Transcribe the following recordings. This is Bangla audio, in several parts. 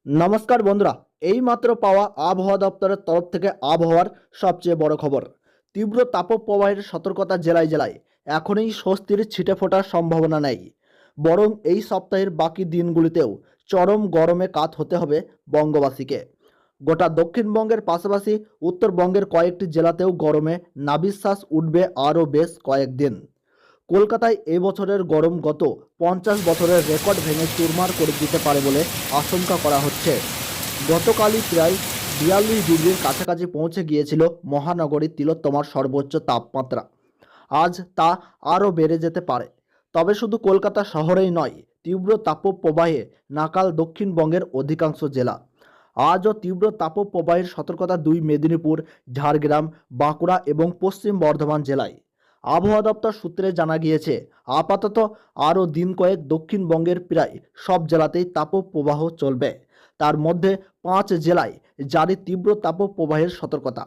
নমস্কার বন্ধুরা, এইমাত্র পাওয়া আবহাওয়া দপ্তরের তরফ থেকে আবহাওয়ার সবচেয়ে বড় খবর। তীব্র তাপপ্রবাহের সতর্কতা জেলায় জেলায়। এখনই স্বস্তির ছিটে ফোটার সম্ভাবনা নেই, বরং এই সপ্তাহের বাকি দিনগুলিতেও চরম গরমে কাত হতে হবে বঙ্গবাসীকে। গোটা দক্ষিণবঙ্গের পাশাপাশি উত্তরবঙ্গের কয়েকটি জেলাতেও গরমে নাভিশ্বাস উঠবে আরও বেশ কয়েকদিন। কলকাতায় এবছরের গরম গত 50 বছরের রেকর্ড ভেঙে চুরমার করে দিতে পারে বলে আশঙ্কা করা হচ্ছে। গতকালই প্রায় 42 ডিগ্রির কাছাকাছি পৌঁছে গিয়েছিল মহানগরীর তিলোত্তমার সর্বোচ্চ তাপমাত্রা। আজ তা আরও বেড়ে যেতে পারে। তবে শুধু কলকাতা শহরেই নয়, তীব্র তাপপ্রবাহে নাকাল দক্ষিণবঙ্গের অধিকাংশ জেলা। আজও তীব্র তাপপ্রবাহের সতর্কতা মেদিনীপুর, ঝাড়গ্রাম, বাঁকুড়া এবং পশ্চিম বর্ধমান জেলায়। আবহাওয়া দপ্তর সূত্রে জানা গিয়েছে, আপাতত আরও দিন কয়েক দক্ষিণবঙ্গের প্রায় সব জেলাতেই তাপপ্রবাহ চলবে। তার মধ্যে 5 জেলায় জারি তীব্র তাপপ্রবাহের সতর্কতা।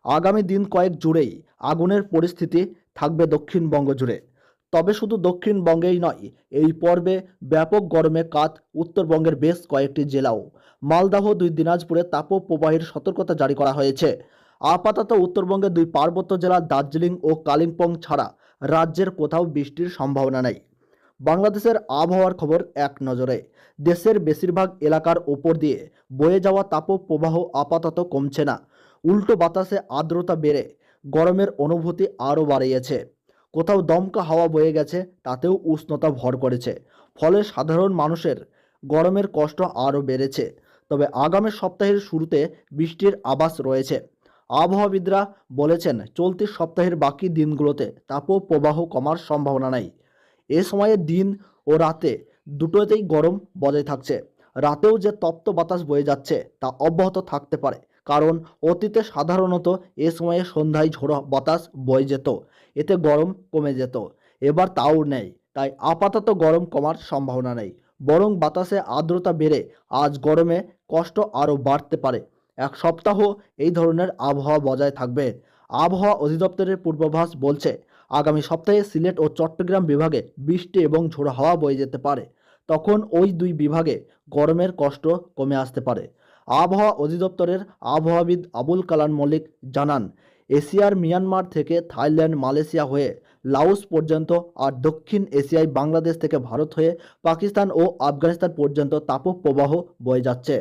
আগামী দিন কয়েক জুড়েই আগুনের পরিস্থিতি থাকবে দক্ষিণবঙ্গ জুড়ে। তবে শুধু দক্ষিণবঙ্গেই নয়, এই পর্বে ব্যাপক গরমে কাত উত্তরবঙ্গের বেশ কয়েকটি জেলাও। মালদহ, দিনাজপুরে তাপপ্রবাহের সতর্কতা জারি করা হয়েছে। আপাতত উত্তরবঙ্গের 2 পার্বত্য জেলা দার্জিলিং ও কালিম্পং ছাড়া রাজ্যের কোথাও বৃষ্টির সম্ভাবনা নেই। বাংলাদেশের আবহাওয়ার খবর এক নজরে। দেশের বেশিরভাগ এলাকার ওপর দিয়ে বয়ে যাওয়া তাপপ্রবাহ আপাতত কমছে না, উল্টো বাতাসে আর্দ্রতা বেড়ে গরমের অনুভূতি আরও বাড়িয়েছে। কোথাও দমকা হাওয়া বয়ে গেছে, তাতেও উষ্ণতা ভর করেছে। ফলে সাধারণ মানুষের গরমের কষ্ট আরও বেড়েছে। তবে আগামী সপ্তাহের শুরুতে বৃষ্টির আভাস রয়েছে। আবহাওয়াবিদরা বলেছেন, চলতি সপ্তাহের বাকি দিনগুলোতে তাপপ্রবাহ কমার সম্ভাবনা নেই। এ সময়ে দিন ও রাতে দুটোতেই গরম বজায় থাকছে। রাতেও যে তপ্ত বাতাস বয়ে যাচ্ছে তা অব্যাহত থাকতে পারে, কারণ অতীতে সাধারণত এ সময়ে সন্ধ্যায় ঝোড়ো বাতাস বয়ে যেত, এতে গরম কমে যেত। এবার তাও নেই, তাই আপাতত গরম কমার সম্ভাবনা নেই, বরং বাতাসে আর্দ্রতা বেড়ে আজ গরমে কষ্ট আরও বাড়তে পারে। এক সপ্তাহ এই ধরনের আবহাওয়া বজায় থাকবে। আবহাওয়া অধিদপ্তরের পূর্বাভাস বলছে, আগামী সপ্তাহে সিলেট ও চট্টগ্রাম বিভাগে বৃষ্টি এবং ঝোড়ো হাওয়া বয়ে যেতে পারে। তখন ওই 2 বিভাগে গরমের কষ্ট কমে আসতে পারে। আবহাওয়া অধিদপ্তরের আবহাওয়াবিদ আবুল কালাম মল্লিক জানান, এশিয়ার মিয়ানমার থেকে থাইল্যান্ড, মালয়েশিয়া হয়ে লাওস পর্যন্ত আর দক্ষিণ এশিয়ায় বাংলাদেশ থেকে ভারত হয়ে পাকিস্তান ও আফগানিস্তান পর্যন্ত তাপপ্রবাহ বয়ে যাচ্ছে।